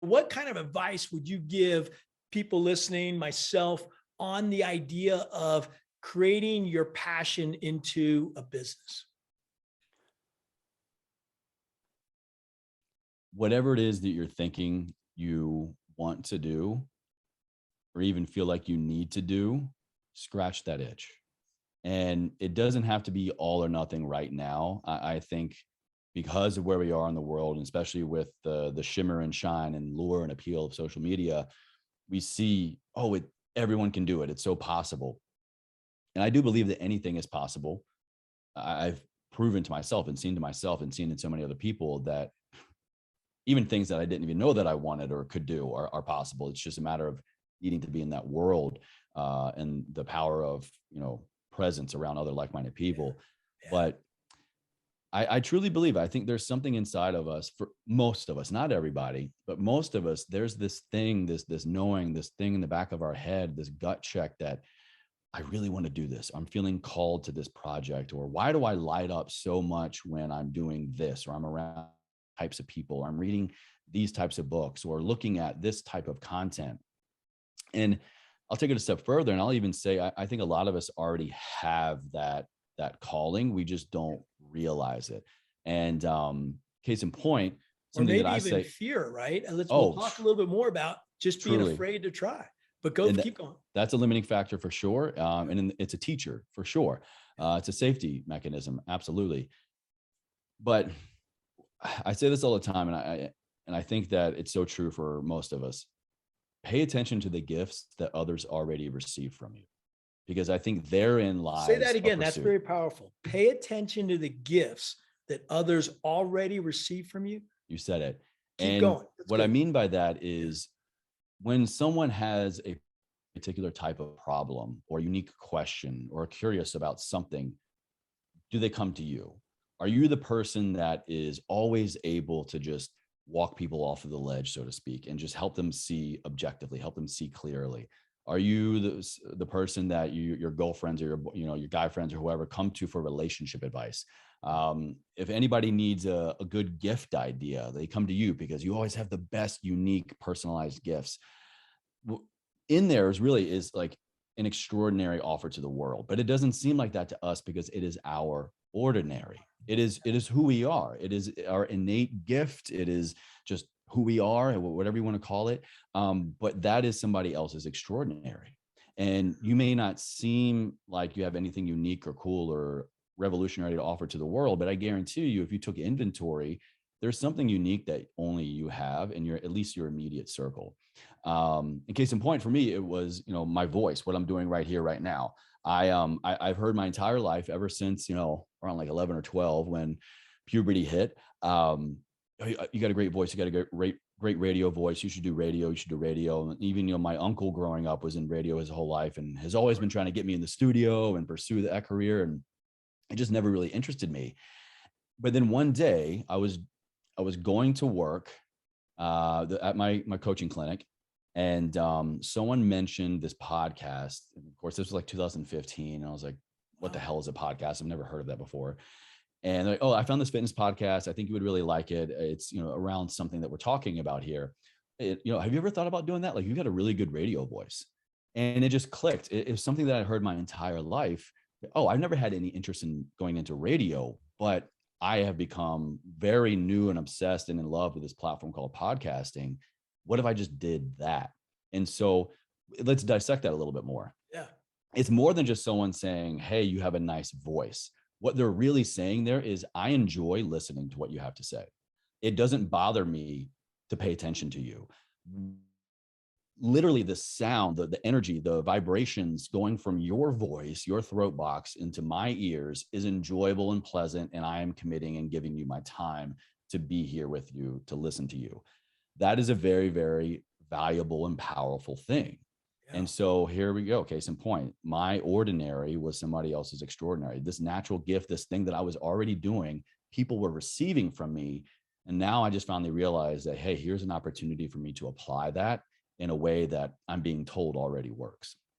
what kind of advice would you give people listening, myself, on the idea of creating your passion into a business? Whatever it is that you're thinking you want to do, or even feel like you need to do, scratch that itch. And it doesn't have to be all or nothing right now. I think because of where we are in the world, and especially with the shimmer and shine and lure and appeal of social media, we see, everyone can do it. It's so possible. And I do believe that anything is possible. I've proven to myself and seen in so many other people that even things that I didn't even know that I wanted or could do are possible. It's just a matter of needing to be in that world and the power of, presence around other like-minded people. Yeah. But I truly believe, I think there's something inside of us, for most of us, not everybody, but most of us, there's this thing, this knowing, this thing in the back of our head, this gut check that I really want to do this. I'm feeling called to this project, or why do I light up so much when I'm doing this, or I'm around types of people, or I'm reading these types of books, or looking at this type of content. And I'll take it a step further, and I'll even say, I think a lot of us already have that calling. We just don't realize it. And case in point, something that I say, fear, right? And we'll talk a little bit more about just being afraid to try. But keep going. That's a limiting factor for sure. And it's a teacher for sure. It's a safety mechanism. Absolutely. But I say this all the time, and I think that it's so true for most of us. Pay attention to the gifts that others already receive from you, because I think therein lies. Say that again. That's very powerful. Pay attention to the gifts that others already receive from you. You said it. Keep going. What I mean by that is, when someone has a particular type of problem or unique question or curious about something, do they come to you? Are you the person that is always able to just walk people off of the ledge, so to speak, and just help them see objectively, help them see clearly? Are you the person that your girlfriends or your guy friends or whoever come to for relationship advice? If anybody needs a good gift idea, they come to you because you always have the best, unique, personalized gifts. In there is like an extraordinary offer to the world, but it doesn't seem like that to us because it is our ordinary. It is who we are. It is our innate gift. It is just who we are, whatever you want to call it. But that is somebody else's extraordinary. And you may not seem like you have anything unique or cool or revolutionary to offer to the world, but I guarantee you, if you took inventory, there's something unique that only you have in at least your immediate circle. In case in point, for me, it was, my voice, what I'm doing right here, right now. I've heard my entire life, ever since, around like 11 or 12, when puberty hit. You got a great voice. You got a great radio voice. You should do radio. You should do radio. And even, my uncle growing up was in radio his whole life and has always been trying to get me in the studio and pursue that career. And it just never really interested me. But then one day I was going to work at my coaching clinic, and someone mentioned this podcast. And of course, this was like 2015. And I was like, what the hell is a podcast? I've never heard of that before. And they're like, oh, I found this fitness podcast. I think you would really like it. It's, around something that we're talking about here. Have you ever thought about doing that? Like, you got a really good radio voice. And it just clicked. It was something that I heard my entire life. Oh, I've never had any interest in going into radio, but I have become very new and obsessed and in love with this platform called podcasting. What if I just did that? And so let's dissect that a little bit more. Yeah. It's more than just someone saying, hey, you have a nice voice. What they're really saying there is, I enjoy listening to what you have to say. It doesn't bother me to pay attention to you. Literally, the sound, the energy, the vibrations going from your voice, your throat box into my ears is enjoyable and pleasant. And I am committing and giving you my time to be here with you, to listen to you. That is a very, very valuable and powerful thing. Yeah. And so here we go. Case in point, my ordinary was somebody else's extraordinary. This natural gift, this thing that I was already doing, people were receiving from me. And now I just finally realized that, hey, here's an opportunity for me to apply that in a way that I'm being told already works.